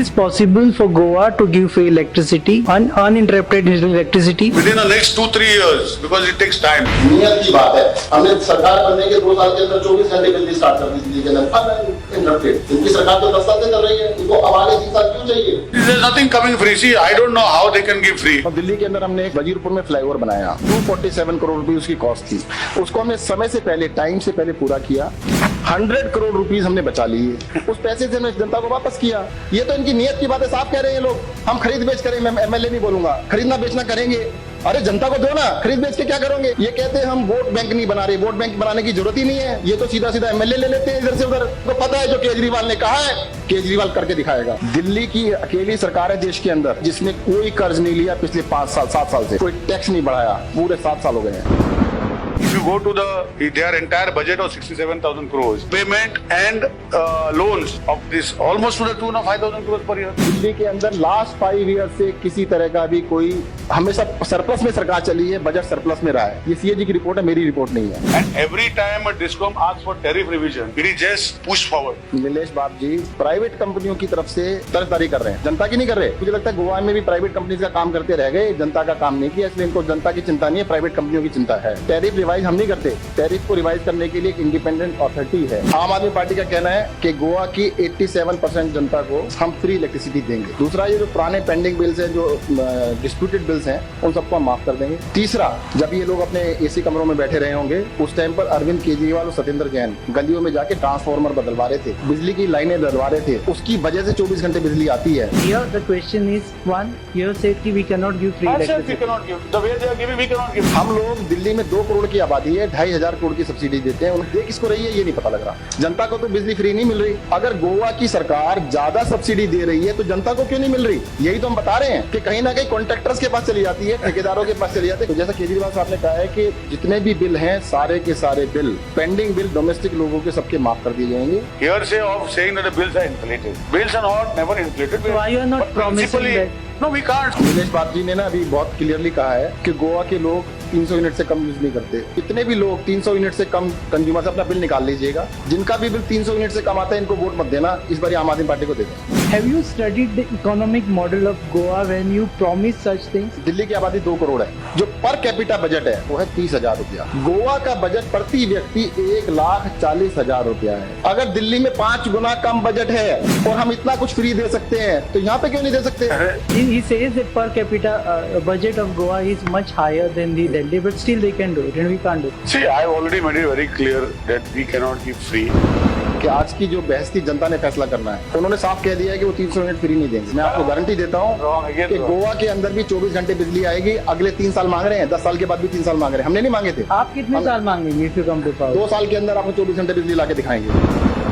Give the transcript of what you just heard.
is possible for Goa to give free electricity, uninterrupted electricity? Within the next 2-3 years, because it takes time. नियत की बात है, हमने सरकार बनने के 2 साल के अंदर 24 घंटे बिजली स्टार्ट कर दी दिल्ली के अंदर अनइंटरप्टेड। इनकी सरकार तो 10 साल से कर रही है, इनको अब आगे 3 साल क्यों चाहिए? There is nothing coming free. See, I don't know how they can give free. और दिल्ली के अंदर हमने एक वजीरपुर में फ्लाईओवर बनाया, 247 करोड़ रुपए उसकी कॉस्ट थी। उसको हमने समय से पहले, टाइम से पहले पूरा किया। 100 करोड़ रुपीस हमने बचा लिए, उस पैसे से हमने जनता को वापस किया। ये तो इनकी नियत की बात है, साफ कह रहे हैं लोग। हम खरीद बेच करेंगे, मैं एमएलए नहीं बोलूंगा, खरीदना बेचना करेंगे। अरे जनता को दो ना, खरीद बेच के क्या करोगे? ये कहते हैं हम वोट बैंक नहीं बना रहे, वोट बैंक बनाने की जरूरत ही नहीं है। ये तो सीधा सीधा एमएलए ले लेते हैं इधर से उधर। तो पता है जो केजरीवाल ने कहा है, केजरीवाल करके दिखाएगा। दिल्ली की अकेली सरकार है देश के अंदर जिसने कोई कर्ज नहीं लिया पिछले 5 साल 7 साल से, कोई टैक्स नहीं बढ़ाया, पूरे 7 साल हो गए हैं। If you go to their entire budget of 67,000 crores, payment and loans of this almost to the tune of 5,000 crores per year. Delhi के अंदर लास्ट 5 ईयर से किसी तरह का भी कोई, हमेशा सरप्लस में सरकार चली है, बजट सरप्लस में रहा है। ये सीएजी की रिपोर्ट है, मेरी रिपोर्ट नहीं है। And every time a DISCOM asks for tariff revision, it is just pushed forward. Nilesh Babu ji private कंपनियों की तरफ से तरफदारी कर रहे हैं, जनता की नहीं कर रहे। मुझे लगता है गोवा में भी प्राइवेट कंपनी का काम करते रह गए, जनता का काम नहीं किया, इसलिए इनको जनता की चिंता नहीं है, प्राइवेट कंपनियों की चिंता है। टैरिफ रिवाइज हम नहीं करते, टैरिफ को रिवाइज करने के लिए एक इंडिपेंडेंट अथॉरिटी है। आम आदमी पार्टी का कहना है कि गोवा की 87% जनता को हम फ्री इलेक्ट्रिसिटी देंगे। दूसरा, ये जो पुराने पेंडिंग बिल्स हैं, जो डिस्प्यूटेड बिल्स हैं, उन सबको हम माफ कर देंगे। तीसरा, जब ये लोग अपने एसी कमरों में बैठे रहे होंगे, उस टाइम पर अरविंद केजरीवाल और सत्येंद्र जैन गलियों में जाके ट्रांसफार्मर बदलवा रहे थे, बिजली की लाइनें बदलवा रहे थे, उसकी वजह से 24 घंटे बिजली आती है। Here the question is, one, you said कि we cannot give free electricity. We cannot give. The way they are giving, we cannot give. हम लोग दिल्ली में 2 करोड़ की आबादी है, 2,500 करोड़ की सब्सिडी देते हैं, उन्हें दे किसको रही है ये नहीं पता लग रहा। जनता को तो बिजली फ्री नहीं मिल रही। अगर गोवा की सरकार ज्यादा सब्सिडी दे रही है तो जनता को क्यों नहीं मिल रही? यही तो हम बता रहे हैं कि कहीं ना कहीं कॉन्ट्रैक्टर्स के पास चली जाती है, ठेकेदारों के पास चली जाती है। तो जैसा केजरीवाल साहब ने कहा है कि जितने भी बिल हैं, सारे के सारे बिल, पेंडिंग बिल डोमेस्टिक लोगों के सबके माफ कर दिए जाएंगे। Hearsay of saying that the bills are inflated. Bills are not never inflated. So why you are not But promising principally- that? No, we can't. Nilesh Babu जी ने ना अभी बहुत क्लियरली कहा है कि गोवा के लोग 300 यूनिट से कम यूज नहीं करते। इतने भी लोग 300 यूनिट से कम कंज्यूमर से अपना बिल निकाल लीजिएगा। जिनका भी बिल 300 यूनिट से कम आता है, इनको वोट मत देना, इस बार आम आदमी पार्टी को दे दें। Have you studied the economic model of Goa when you promise such things? Delhi की आबादी 2 करोड़ है, जो पर कैपिटा बजट है वो है 30,000 रुपया। गोवा का बजट प्रति व्यक्ति 1,40,000 रुपया है। अगर दिल्ली में 5 गुना कम बजट है और हम इतना कुछ फ्री दे सकते हैं, तो यहाँ पे क्यों नहीं दे सकते? He says that per capita budget of Goa is much higher than the Delhi, but still they can do it and we can't do it. See, I have already made it very clear that we cannot give free. कि आज की जो बहस थी, जनता ने फैसला करना है। उन्होंने साफ कह दिया है कि वो 300 यूनिट फ्री नहीं देंगे। मैं आपको गारंटी देता हूँ कि गोवा के अंदर भी 24 घंटे बिजली आएगी। अगले 3 साल मांग रहे हैं, 10 साल के बाद भी 3 साल मांग रहे हैं। हमने नहीं मांगे थे। आप कितने साल मांगेंगे if you come to power? 2 साल के अंदर आपको 24 घंटे बिजली ला के दिखाएंगे।